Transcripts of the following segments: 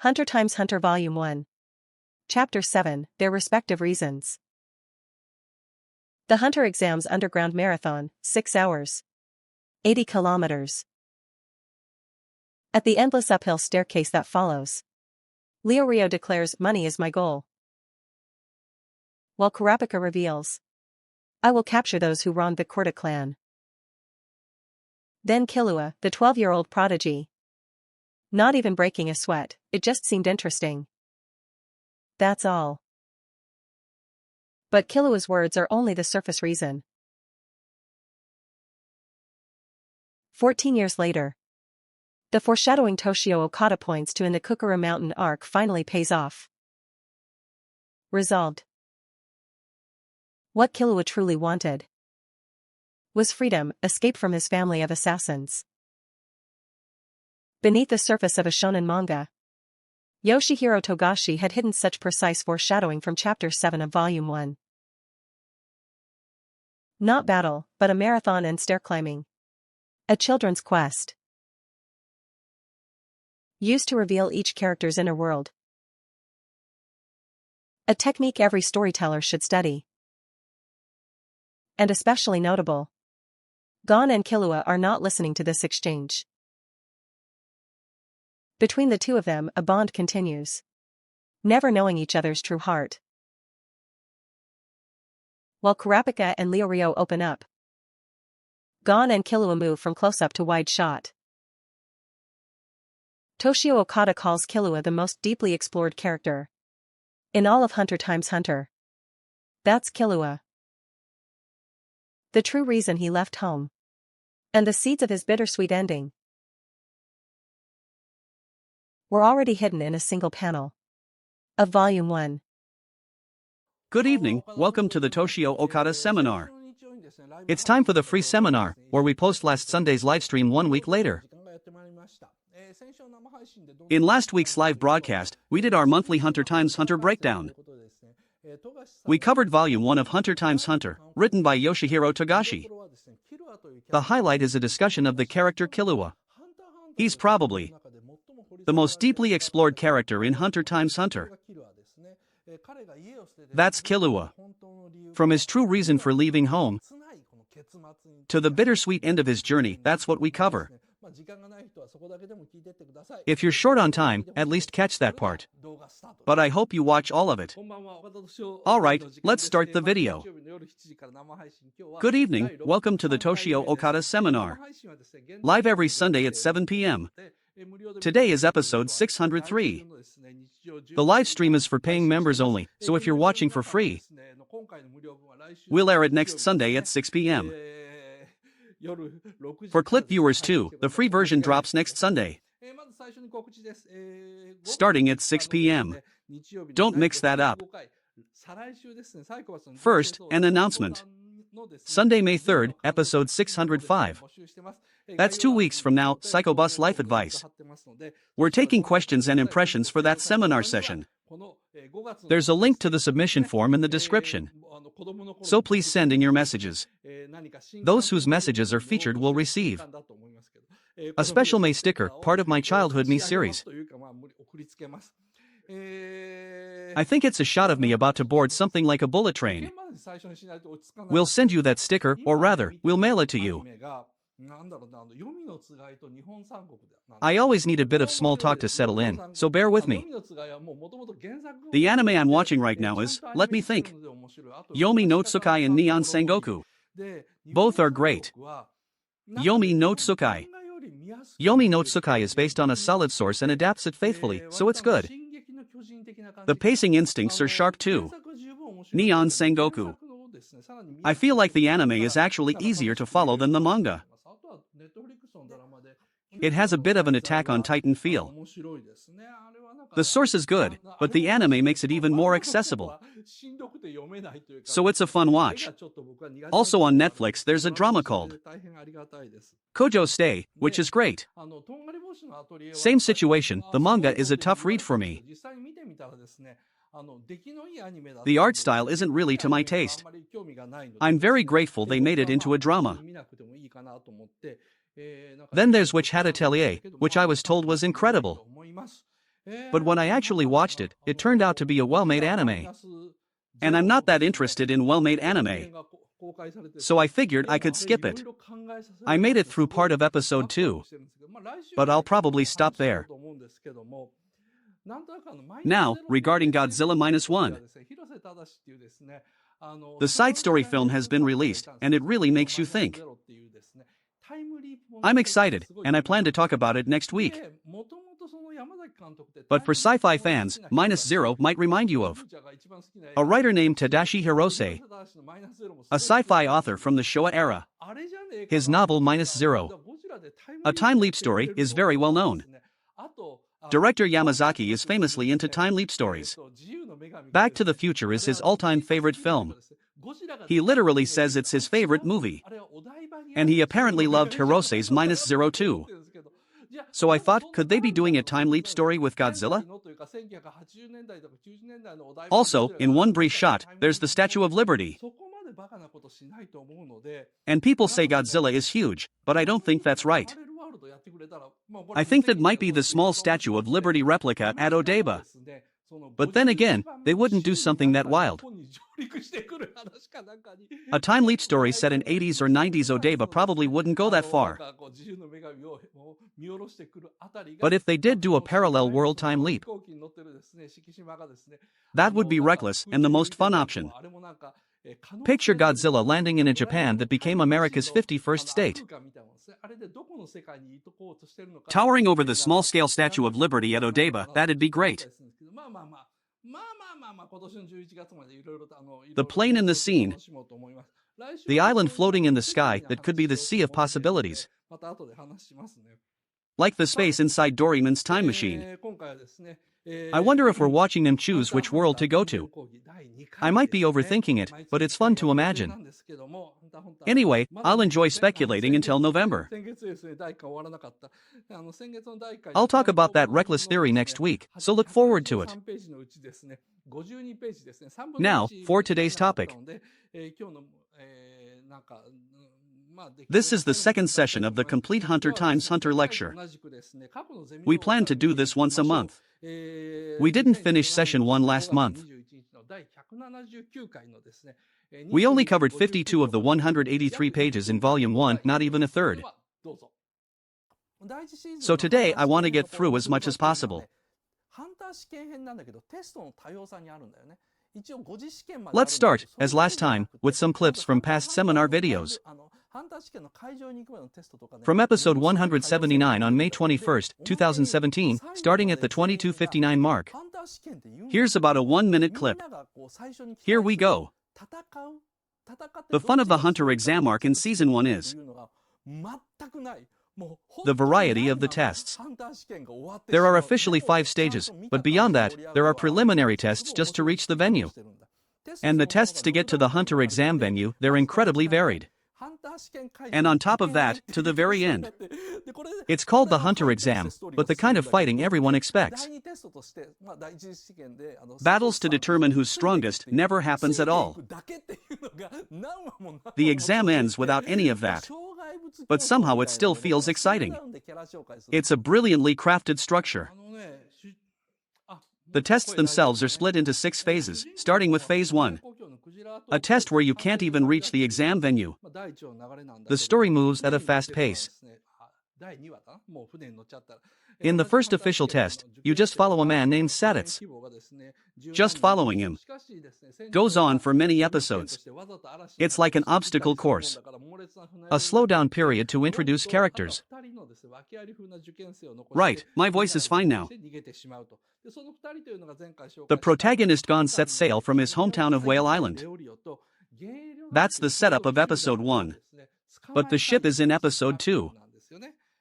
Hunter x Hunter Volume 1. Chapter 7, Their Respective Reasons. The Hunter exams underground marathon, 6 hours. 80 kilometers. At the endless uphill staircase that follows, Leorio declares, "Money is my goal." While Kurapika reveals, "I will capture those who wronged the Korda clan." Then Killua, the 12-year-old prodigy. Not even breaking a sweat, it just seemed interesting. That's all. But Killua's words are only the surface reason. 14 years later. The foreshadowing Toshio Okada points to in the Kukura Mountain arc finally pays off. Resolved. What Killua truly wanted was freedom, escape from his family of assassins. Beneath the surface of a shonen manga, Yoshihiro Togashi had hidden such precise foreshadowing from Chapter 7 of Volume 1. Not battle, but a marathon and stair climbing. A children's quest. Used to reveal each character's inner world. A technique every storyteller should study. And especially notable. Gon and Killua are not listening to this exchange. Between the two of them, a bond continues. Never knowing each other's true heart. While Kurapika and Leorio open up, Gon and Killua move from close-up to wide shot. Toshio Okada calls Killua the most deeply explored character in all of Hunter x Hunter. That's Killua. The true reason he left home. And the seeds of his bittersweet ending were already hidden in a single panel of Volume 1. Good evening, welcome to the Toshio Okada seminar. It's time for the free seminar, where we post last Sunday's livestream 1 week later. In last week's live broadcast, we did our monthly Hunter x Hunter breakdown. We covered Volume 1 of Hunter x Hunter, written by Yoshihiro Togashi. The highlight is a discussion of the character Killua. He's probably the most deeply explored character in Hunter x Hunter. That's Killua. From his true reason for leaving home to the bittersweet end of his journey, that's what we cover. If you're short on time, at least catch that part. But I hope you watch all of it. Alright, let's start the video. Good evening, welcome to the Toshio Okada seminar. Live every Sunday at 7 p.m. Today is episode 603. The live stream is for paying members only, so if you're watching for free, we'll air it next Sunday at 6 p.m. For clip viewers too, the free version drops next Sunday, starting at 6 p.m. Don't mix that up. First, an announcement. Sunday, May 3rd, episode 605. That's 2 weeks from now, Psychobus Life Advice. We're taking questions and impressions for that seminar session. There's a link to the submission form in the description. So please send in your messages. Those whose messages are featured will receive a special May sticker, part of my Childhood Me series. I think it's a shot of me about to board something like a bullet train. We'll send you that sticker, or rather, we'll mail it to you. I always need a bit of small talk to settle in, so bear with me. The anime I'm watching right now is, let me think, Yomi no Tsukai and Neon Sengoku. Both are great. Yomi no Tsukai. Yomi no Tsukai is based on a solid source and adapts it faithfully, so it's good. The pacing instincts are sharp too. Neon Sengoku. I feel like the anime is actually easier to follow than the manga. It has a bit of an Attack on Titan feel. The source is good, but the anime makes it even more accessible. So it's a fun watch. Also on Netflix there's a drama called Kojo Stay, which is great. Same situation, the manga is a tough read for me. The art style isn't really to my taste. I'm very grateful they made it into a drama. Then there's Witch Hat Atelier, which I was told was incredible. But when I actually watched it, it turned out to be a well-made anime. And I'm not that interested in well-made anime. So I figured I could skip it. I made it through part of episode 2. But I'll probably stop there. Now, regarding Godzilla -1. The side story film has been released, and it really makes you think. I'm excited, and I plan to talk about it next week. But for sci-fi fans, -0 might remind you of a writer named Tadashi Hirose, a sci-fi author from the Showa era. His novel -0, a time leap story, is very well known. Director Yamazaki is famously into time leap stories. Back to the Future is his all-time favorite film. He literally says it's his favorite movie. And he apparently loved Hirose's -0 too. So I thought, could they be doing a time leap story with Godzilla? Also, in one brief shot, there's the Statue of Liberty. And people say Godzilla is huge, but I don't think that's right. I think that might be the small Statue of Liberty replica at Odaiba. But then again, they wouldn't do something that wild. A time leap story set in 80s or 90s Odaiba probably wouldn't go that far. But if they did do a parallel world time leap, that would be reckless and the most fun option. Picture Godzilla landing in a Japan that became America's 51st state. Towering over the small-scale Statue of Liberty at Odaiba, that'd be great. The plane in the scene. The island floating in the sky that could be the sea of possibilities. Like the space inside Doraemon's time machine. I wonder if we're watching them choose which world to go to. I might be overthinking it, but it's fun to imagine. Anyway, I'll enjoy speculating until November. I'll talk about that reckless theory next week, so look forward to it. Now, for today's topic. This is the second session of the Complete Hunter x Hunter lecture. We plan to do this once a month. We didn't finish session 1 last month. We only covered 52 of the 183 pages in volume 1, not even a third. So today I want to get through as much as possible. Let's start, as last time, with some clips from past seminar videos. From episode 179 on May 21st, 2017, starting at the 22:59 mark. Here's about a 1-minute clip. Here we go. The fun of the Hunter exam arc in Season 1 is the variety of the tests. There are officially 5 stages, but beyond that, there are preliminary tests just to reach the venue. And the tests to get to the Hunter exam venue, they're incredibly varied. And on top of that, to the very end. It's called the Hunter exam, but the kind of fighting everyone expects. Battles to determine who's strongest never happens at all. The exam ends without any of that. But somehow it still feels exciting. It's a brilliantly crafted structure. The tests themselves are split into 6 phases, starting with Phase 1. A test where you can't even reach the exam venue. The story moves at a fast pace. In the first official test, you just follow a man named Saditz. Just following him. Goes on for many episodes. It's like an obstacle course. A slowdown period to introduce characters. Right, my voice is fine now. The protagonist Gon sets sail from his hometown of Whale Island. That's the setup of episode 1. But the ship is in episode 2.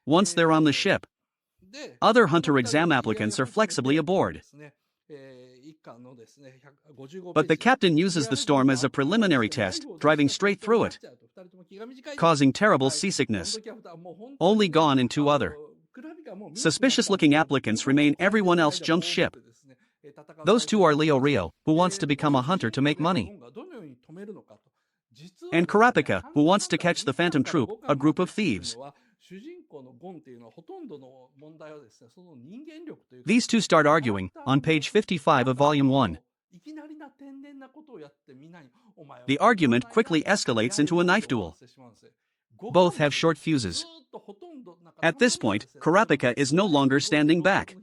Once they're on the ship, other Hunter exam applicants are flexibly aboard. But the captain uses the storm as a preliminary test, driving straight through it, causing terrible seasickness. Only Gon and 2 other suspicious-looking applicants remain. Everyone else jumps ship. Those 2 are Leo Rio, who wants to become a hunter to make money, and Kurapika, who wants to catch the Phantom Troop, a group of thieves. These two start arguing on page 55 of volume 1. The argument quickly escalates into a knife duel. Both have short fuses. At this point, Kurapika is no longer standing back.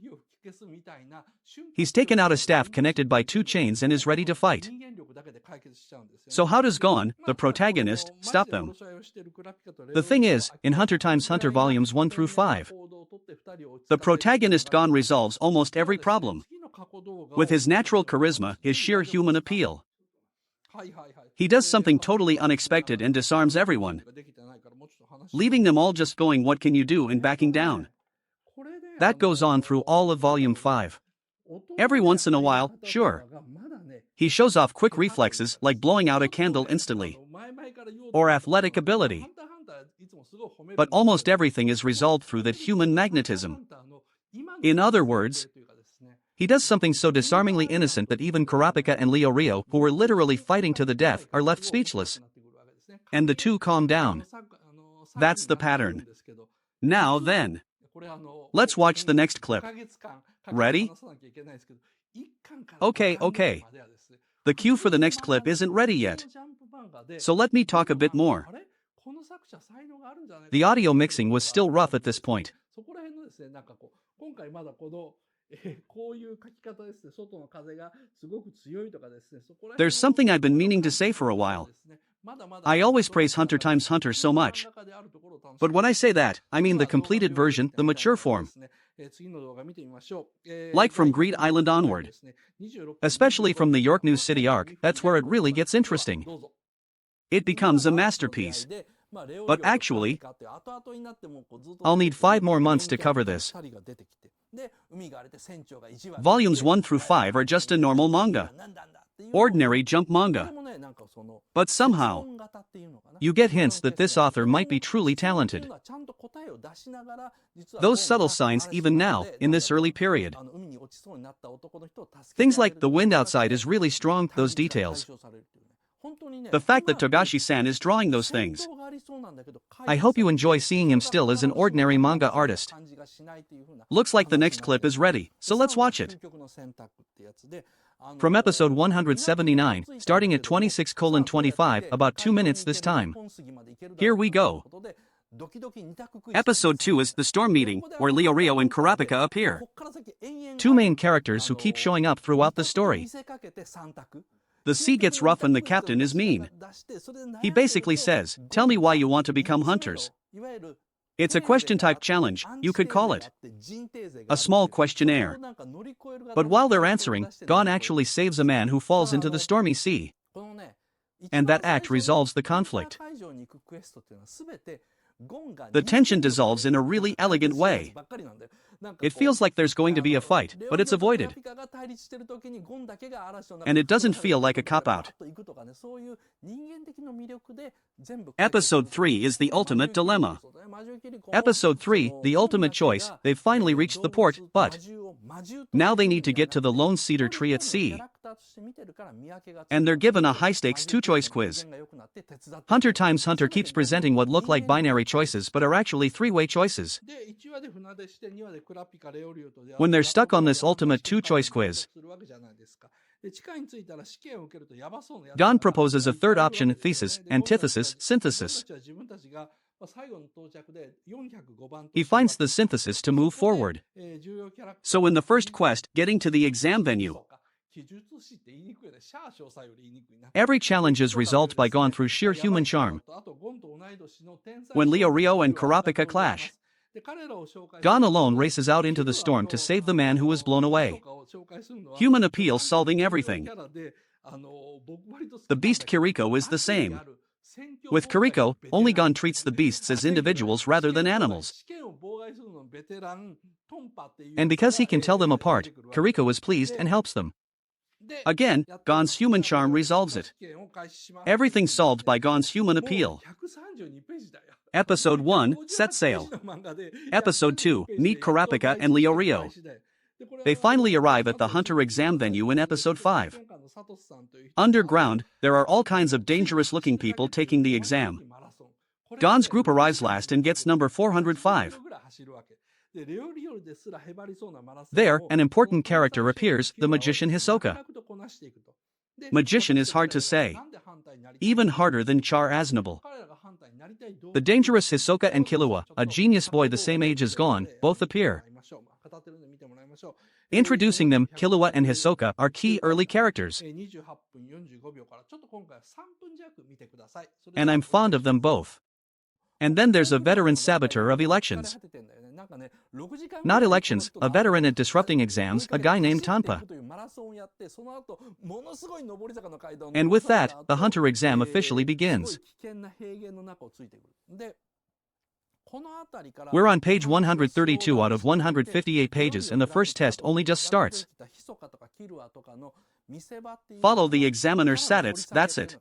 He's taken out a staff connected by 2 chains and is ready to fight. So how does Gon, the protagonist, stop them? The thing is, in Hunter x Hunter volumes 1 through 5, the protagonist Gon resolves almost every problem with his natural charisma, his sheer human appeal. He does something totally unexpected and disarms everyone, leaving them all just going, "What can you do?" and backing down. That goes on through all of volume 5. Every once in a while, sure, he shows off quick reflexes like blowing out a candle instantly, or athletic ability. But almost everything is resolved through that human magnetism. In other words, he does something so disarmingly innocent that even Kurapika and Leorio, who were literally fighting to the death, are left speechless. And the two calm down. That's the pattern. Now then, let's watch the next clip. Ready? Okay. The cue for the next clip isn't ready yet. So let me talk a bit more. The audio mixing was still rough at this point. There's something I've been meaning to say for a while. I always praise Hunter x Hunter so much. But when I say that, I mean the completed version, the mature form. Like from Greed Island onward. Especially from the York New City arc, that's where it really gets interesting. It becomes a masterpiece. But actually, I'll need 5 more months to cover this. Volumes 1 through 5 are just a normal manga. Ordinary jump manga. But somehow, you get hints that this author might be truly talented. Those subtle signs even now, in this early period. Things like the wind outside is really strong, those details. The fact that Togashi-san is drawing those things. I hope you enjoy seeing him still as an ordinary manga artist. Looks like the next clip is ready, so let's watch it. From episode 179, starting at 26:25, about 2 minutes this time. Here we go. Episode 2 is the storm meeting, where Leorio and Kurapika appear. 2 main characters who keep showing up throughout the story. The sea gets rough and the captain is mean. He basically says, "Tell me why you want to become hunters." It's a question-type challenge, you could call it. A small questionnaire. But while they're answering, Gon actually saves a man who falls into the stormy sea. And that act resolves the conflict. The tension dissolves in a really elegant way. It feels like there's going to be a fight, but it's avoided. And it doesn't feel like a cop-out. Episode 3 is the ultimate dilemma. Episode 3, the ultimate choice, they've finally reached the port, but now they need to get to the lone cedar tree at sea. And they're given a high-stakes 2-choice quiz. Hunter x Hunter keeps presenting what look like binary choices but are actually 3-way choices. When they're stuck on this ultimate 2-choice quiz, Gon proposes a third option: thesis, antithesis, synthesis. He finds the synthesis to move forward. So in the first quest, getting to the exam venue, every challenge is resolved by Gon through sheer human charm. When Leorio and Kurapika clash, Gon alone races out into the storm to save the man who was blown away. Human appeal solving everything. The beast Kiriko is the same. With Kiriko, only Gon treats the beasts as individuals rather than animals. And because he can tell them apart, Kiriko is pleased and helps them. Again, Gon's human charm resolves it. Everything solved by Gon's human appeal. Episode 1, Set Sail. Episode 2, Meet Kurapika and Leorio. They finally arrive at the Hunter exam venue in Episode 5. Underground, there are all kinds of dangerous-looking people taking the exam. Gon's group arrives last and gets number 405. There, an important character appears, the magician Hisoka. Magician is hard to say. Even harder than Char Aznable. The dangerous Hisoka and Killua, a genius boy the same age as Gon, both appear. Introducing them, Killua and Hisoka are key early characters. And I'm fond of them both. And then there's a veteran saboteur of elections. Not elections, a veteran at disrupting exams, a guy named Tanpa. And with that, the Hunter exam officially begins. We're on page 132 out of 158 pages and the first test only just starts. Follow the examiner's status, that's it.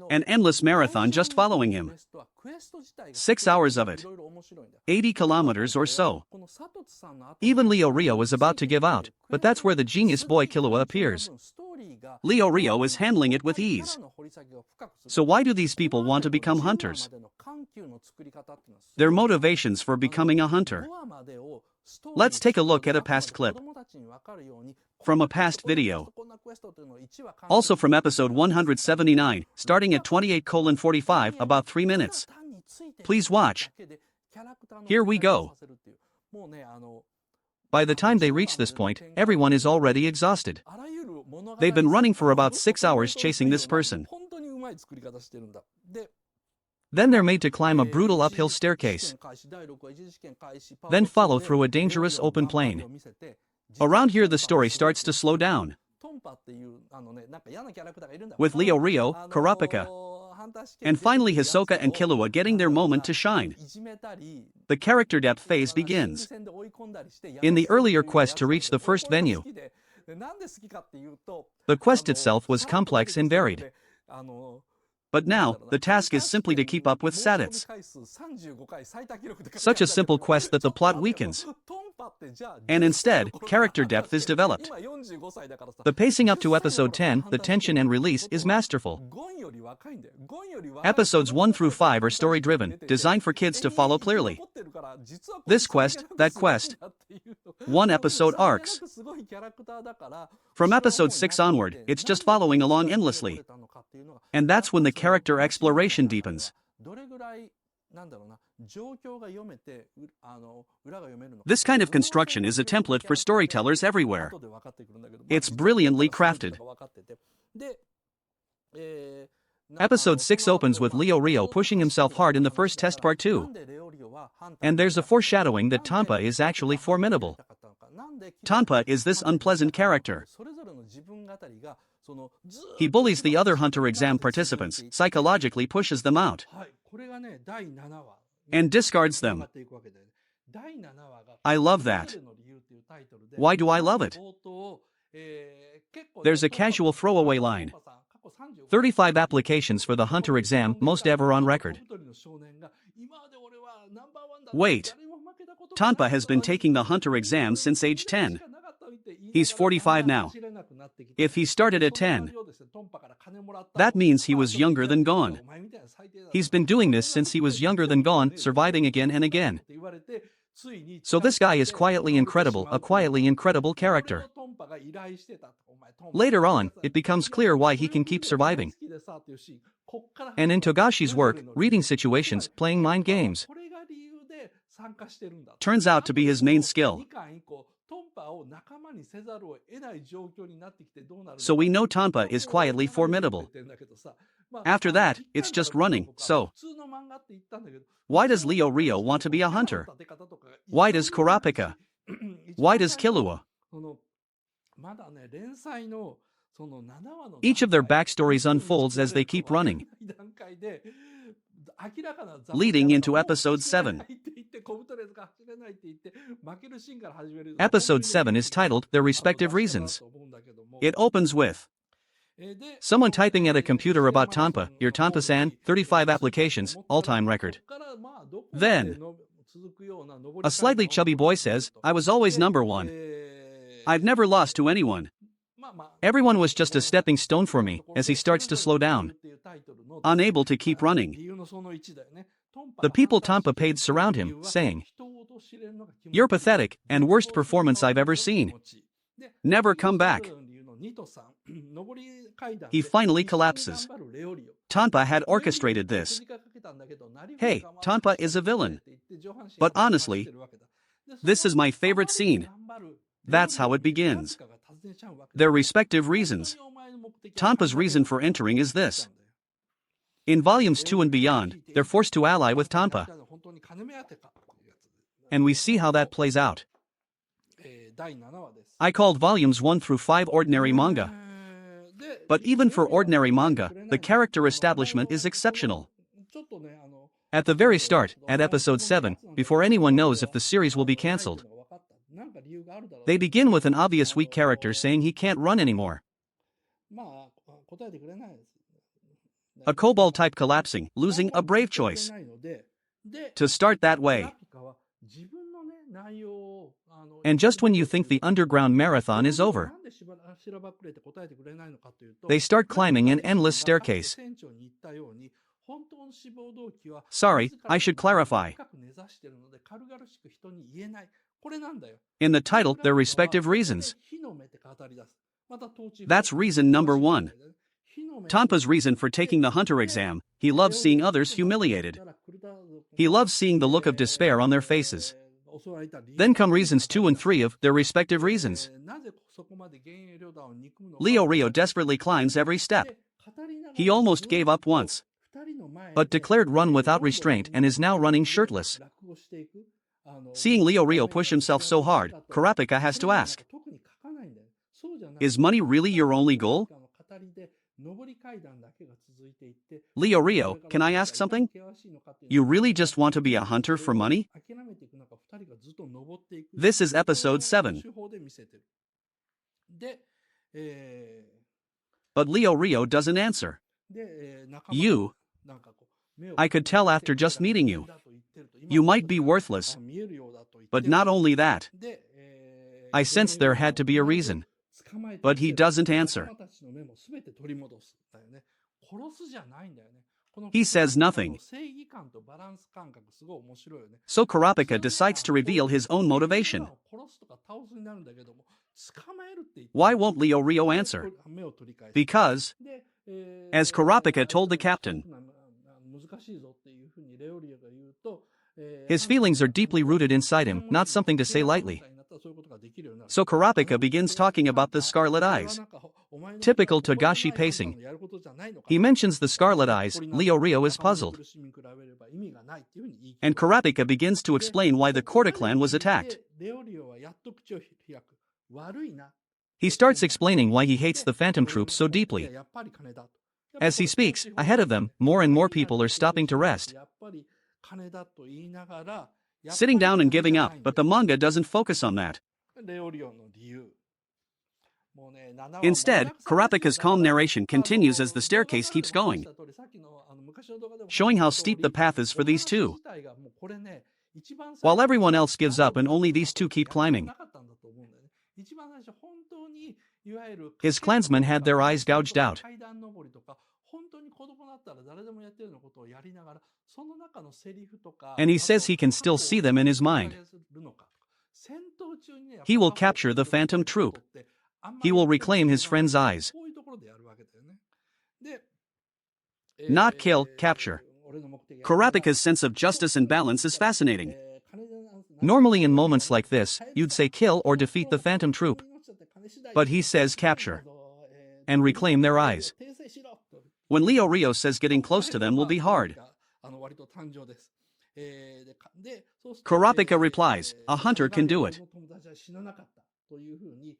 An endless marathon just following him. 6 hours of it. 80 kilometers or so. Even Leo Rio is about to give out, but that's where the genius boy Killua appears. Leo Rio is handling it with ease. So why do these people want to become hunters? Their motivations for becoming a hunter. Let's take a look at a past clip. From a past video. Also from episode 179, starting at 28:45, about 3 minutes. Please watch. Here we go. By the time they reach this point, everyone is already exhausted. They've been running for about 6 hours chasing this person. Then they're made to climb a brutal uphill staircase. Then follow through a dangerous open plain. Around here the story starts to slow down. With Leo Rio, Kurapika, and finally Hisoka and Killua getting their moment to shine. The character depth phase begins. In the earlier quest to reach the first venue, the quest itself was complex and varied. But now, the task is simply to keep up with Sadits. Such a simple quest that the plot weakens. And instead, character depth is developed. The pacing up to episode 10, the tension and release, is masterful. Episodes 1 through 5 are story-driven, designed for kids to follow clearly. This quest, that quest. 1 episode arcs. From episode 6 onward, it's just following along endlessly. And that's when the character exploration deepens. This kind of construction is a template for storytellers everywhere. It's brilliantly crafted. Episode 6 opens with Leo Rio pushing himself hard in the first test part 2. And there's a foreshadowing that Tanpa is actually formidable. Tanpa is this unpleasant character. He bullies the other Hunter exam participants, psychologically pushes them out, and discards them. I love that. Why do I love it? There's a casual throwaway line. 35 applications for the Hunter exam, most ever on record. Wait. Tanpa has been taking the Hunter exam since age 10. He's 45 now. If he started at 10, that means he was younger than Gon. He's been doing this since he was younger than Gon, surviving again and again. So this guy is quietly incredible, a quietly incredible character. Later on, it becomes clear why he can keep surviving. And in Togashi's work, reading situations, playing mind games, turns out to be his main skill. So we know Tanpa is quietly formidable. After that, it's just running, so. Why does Leo Rio want to be a hunter? Why does Kurapika? Why does Killua? Each of their backstories unfolds as they keep running, leading into episode 7. Episode 7 is titled Their Respective Reasons. It opens with someone typing at a computer about Tanpa, your Tanpa-san, 35 applications, all-time record. Then, a slightly chubby boy says, I was always number 1. I've never lost to anyone. Everyone was just a stepping stone for me as he starts to slow down, unable to keep running. The people Tampa paid surround him, saying, "You're pathetic and worst performance I've ever seen. Never come back." He finally collapses. Tampa had orchestrated this. Hey, Tampa is a villain. But honestly, this is my favorite scene. That's how it begins. Their respective reasons. Tampa's reason for entering is this. In volumes 2 and beyond, they're forced to ally with Tampa. And we see how that plays out. I called volumes 1 through 5 ordinary manga. But even for ordinary manga, the character establishment is exceptional. At the very start, at episode 7, before anyone knows if the series will be cancelled, they begin with an obvious weak character saying he can't run anymore. A kobold type collapsing, losing a brave choice. To start that way. And just when you think the underground marathon is over, they start climbing an endless staircase. Sorry, I should clarify. In the title, their respective reasons. That's reason number 1. Tampa's reason for taking the hunter exam: he loves seeing others humiliated. He loves seeing the look of despair on their faces. Then come reasons 2 and 3 of their respective reasons. Leo Rio desperately climbs every step. He almost gave up once, but declared run without restraint and is now running shirtless. Seeing Leo Rio push himself so hard, Kurapika has to ask, is money really your only goal? Leo Rio, can I ask something? You really just want to be a hunter for money? This is episode 7. But Leo Rio doesn't answer. You, I could tell after just meeting you. You might be worthless. But not only that. I sensed there had to be a reason. But he doesn't answer. He says nothing. So Kurapika decides to reveal his own motivation. Why won't Leo Rio answer? Because, as Kurapika told the captain, his feelings are deeply rooted inside him, not something to say lightly. So Kurapika begins talking about the scarlet eyes. Typical Togashi pacing. He mentions the scarlet eyes. Leo Rio is puzzled. And Kurapika begins to explain why the Korda clan was attacked. He starts explaining why he hates the Phantom troops so deeply. As he speaks, ahead of them, more and more people are stopping to rest, sitting down and giving up, but the manga doesn't focus on that. Instead, Kurapika's calm narration continues as the staircase keeps going, showing how steep the path is for these two, while everyone else gives up and only these two keep climbing. His clansmen had their eyes gouged out. And he says he can still see them in his mind. He will capture the Phantom troop. He will reclaim his friend's eyes. Not kill, capture. Kurapika's sense of justice and balance is fascinating. Normally in moments like this, you'd say kill or defeat the Phantom troop. But he says capture and reclaim their eyes. When Leo Rio says getting close to them will be hard, Kurapika replies, a hunter can do it.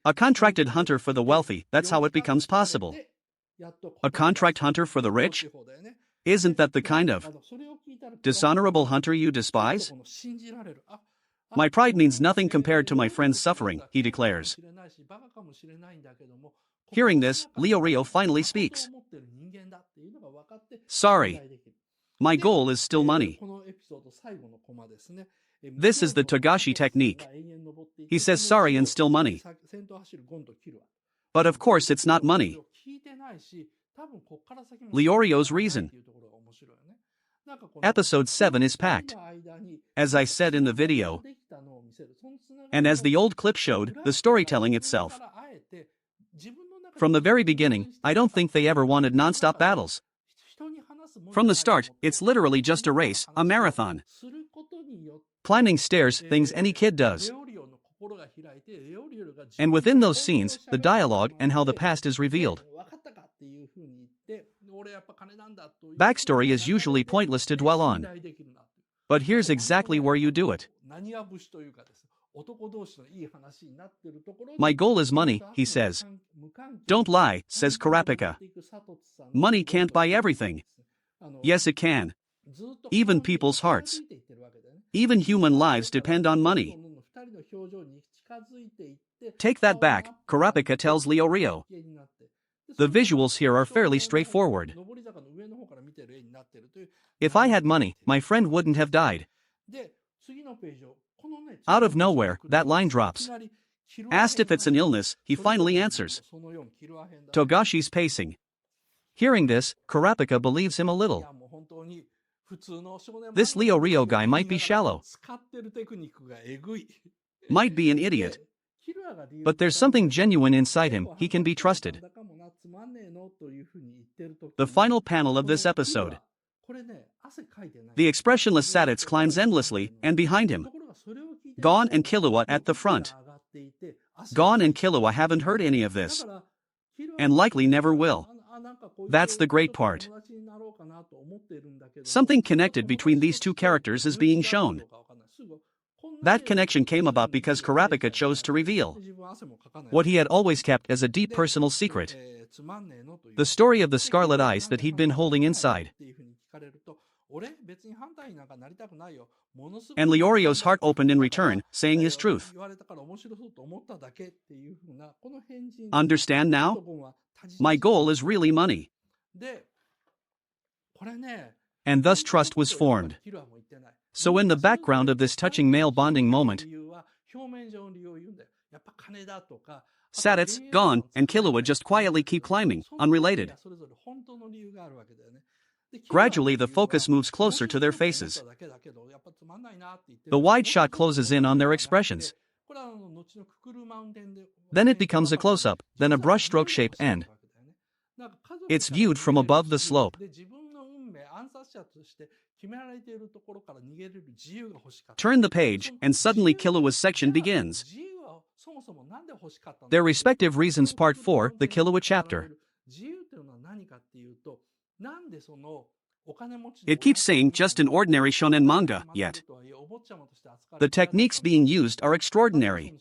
A contracted hunter for the wealthy, that's how it becomes possible. A contract hunter for the rich? Isn't that the kind of dishonorable hunter you despise? My pride means nothing compared to my friend's suffering, he declares. Hearing this, Leo Rio finally speaks. Sorry. My goal is still money. This is the Togashi technique. He says sorry and still money. But of course it's not money. Leorio's reason. Episode 7 is packed. As I said in the video, and as the old clip showed, the storytelling itself. From the very beginning, I don't think they ever wanted non-stop battles. From the start, it's literally just a race, a marathon. Climbing stairs, things any kid does. And within those scenes, the dialogue and how the past is revealed. Backstory is usually pointless to dwell on. But here's exactly where you do it. My goal is money, he says. Don't lie, says Kurapika. Money can't buy everything. Yes, it can. Even people's hearts. Even human lives depend on money. Take that back, Kurapika tells Leorio. The visuals here are fairly straightforward. If I had money, my friend wouldn't have died. Out of nowhere, that line drops. Asked if it's an illness, he finally answers. Togashi's pacing. Hearing this, Kurapika believes him a little. This Leorio guy might be shallow. Might be an idiot. But there's something genuine inside him, he can be trusted. The final panel of this episode. The expressionless Sadits climbs endlessly, and behind him, Gon and Killua at the front. Gon and Killua haven't heard any of this. And likely never will. That's the great part. Something connected between these two characters is being shown. That connection came about because Kurapika chose to reveal what he had always kept as a deep personal secret. The story of the scarlet eyes that he'd been holding inside. And Leorio's heart opened in return, saying his truth. Understand now? My goal is really money. And thus trust was formed. So in the background of this touching male bonding moment, Sadits, Gon, and Killua just quietly keep climbing, unrelated. Gradually the focus moves closer to their faces. The wide shot closes in on their expressions. Then it becomes a close-up, then a brushstroke shape and it's viewed from above the slope. Turn the page, and suddenly Killua's section begins. Their respective reasons part 4, the Killua chapter. It keeps saying just an ordinary shonen manga, yet the techniques being used are extraordinary.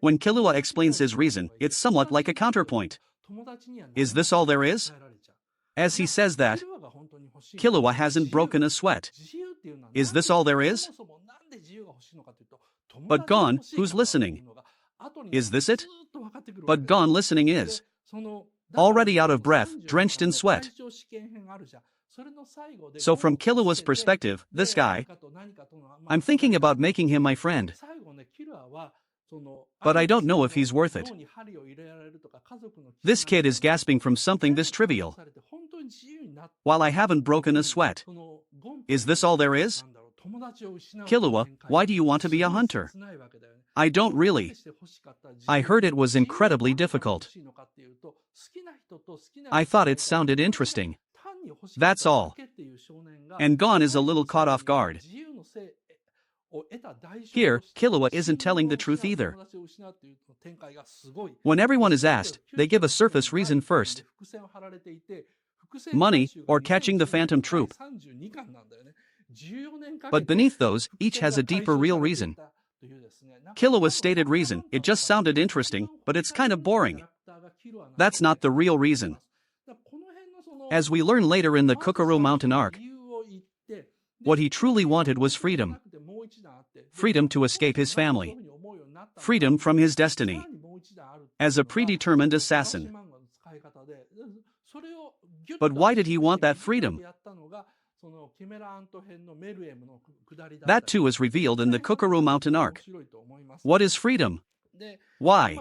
When Killua explains his reason, it's somewhat like a counterpoint. Is this all there is? As he says that, Killua hasn't broken a sweat. Is this all there is? But Gon, who's listening? Is this it? But Gon listening is already out of breath, drenched in sweat. So from Killua's perspective, this guy, I'm thinking about making him my friend. But I don't know if he's worth it. This kid is gasping from something this trivial, while I haven't broken a sweat. Is this all there is? Killua, why do you want to be a hunter? I don't really. I heard it was incredibly difficult. I thought it sounded interesting. That's all. And Gon is a little caught off guard. Here, Killua isn't telling the truth either. When everyone is asked, they give a surface reason first. Money, or catching the Phantom Troop. But beneath those, each has a deeper real reason. Killua's stated reason, it just sounded interesting, but it's kind of boring. That's not the real reason. As we learn later in the Kokoro Mountain arc, what he truly wanted was freedom. Freedom to escape his family. Freedom from his destiny. As a predetermined assassin. But why did he want that freedom? That too is revealed in the Kokoro Mountain arc. What is freedom? Why?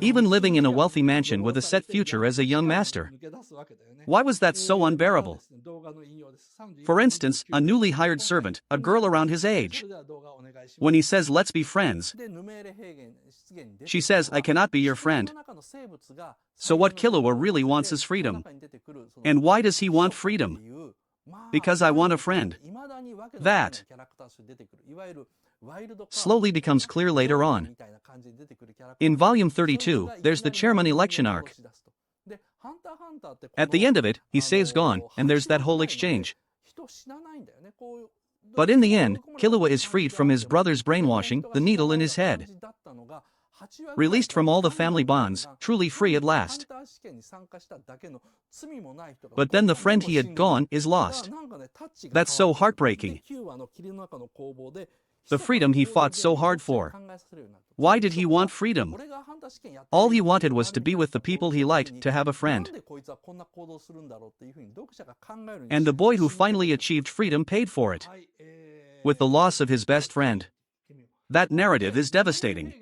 Even living in a wealthy mansion with a set future as a young master. Why was that so unbearable? For instance, a newly hired servant, a girl around his age. When he says, "Let's be friends," she says, "I cannot be your friend." So what Killua really wants is freedom. And why does he want freedom? Because I want a friend. That slowly becomes clear later on. In volume 32, there's the chairman election arc. At the end of it, he saves Gon, and there's that whole exchange. But in the end, Killua is freed from his brother's brainwashing, the needle in his head. Released from all the family bonds, truly free at last. But then the friend he had gone is lost. That's so heartbreaking. The freedom he fought so hard for. Why did he want freedom? All he wanted was to be with the people he liked, to have a friend. And the boy who finally achieved freedom paid for it. With the loss of his best friend. That narrative is devastating.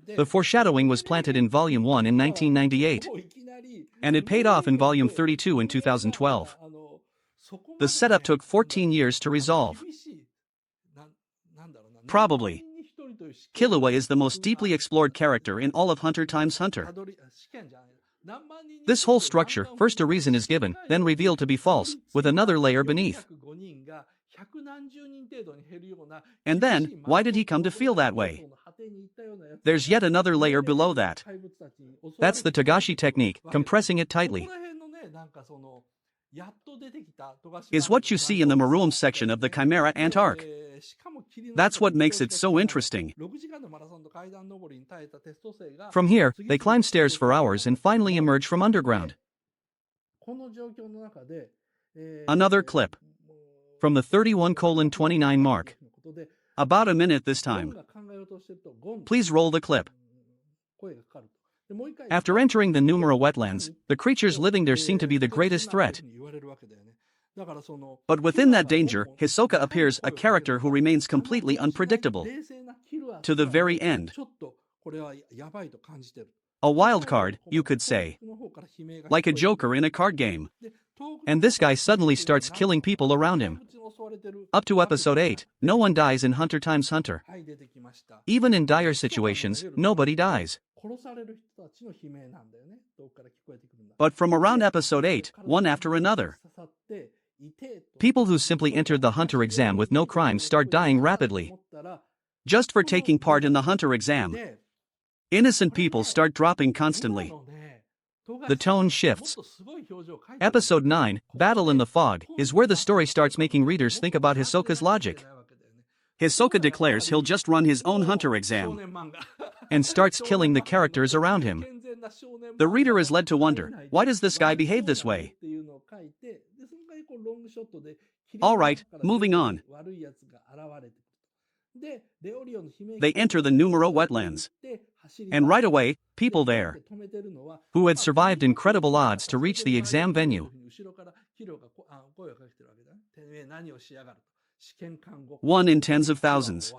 The foreshadowing was planted in Volume 1 in 1998. And it paid off in Volume 32 in 2012. The setup took 14 years to resolve. Probably. Killua is the most deeply explored character in all of Hunter x Hunter. This whole structure, first a reason is given, then revealed to be false, with another layer beneath. And then, why did he come to feel that way? There's yet another layer below that. That's the Togashi technique, compressing it tightly. Is what you see in the Maruum section of the Chimera Ant arc. That's what makes it so interesting. From here, they climb stairs for hours and finally emerge from underground. Another clip. From the 31:29 mark. About a minute this time. Please roll the clip. After entering the Numero wetlands, the creatures living there seem to be the greatest threat. But within that danger, Hisoka appears, a character who remains completely unpredictable. To the very end. A wild card, you could say. Like a joker in a card game. And this guy suddenly starts killing people around him. Up to episode 8, no one dies in Hunter x Hunter. Even in dire situations, nobody dies. But from around episode 8, one after another. People who simply entered the Hunter exam with no crimes start dying rapidly. Just for taking part in the Hunter exam. Innocent people start dropping constantly. The tone shifts. Episode 9, Battle in the Fog, is where the story starts making readers think about Hisoka's logic. Hisoka declares he'll just run his own Hunter exam. And starts killing the characters around him. The reader is led to wonder, why does this guy behave this way? Alright, moving on. They enter the Numero wetlands. And right away, people there, who had survived incredible odds to reach the exam venue. 1 in tens of thousands.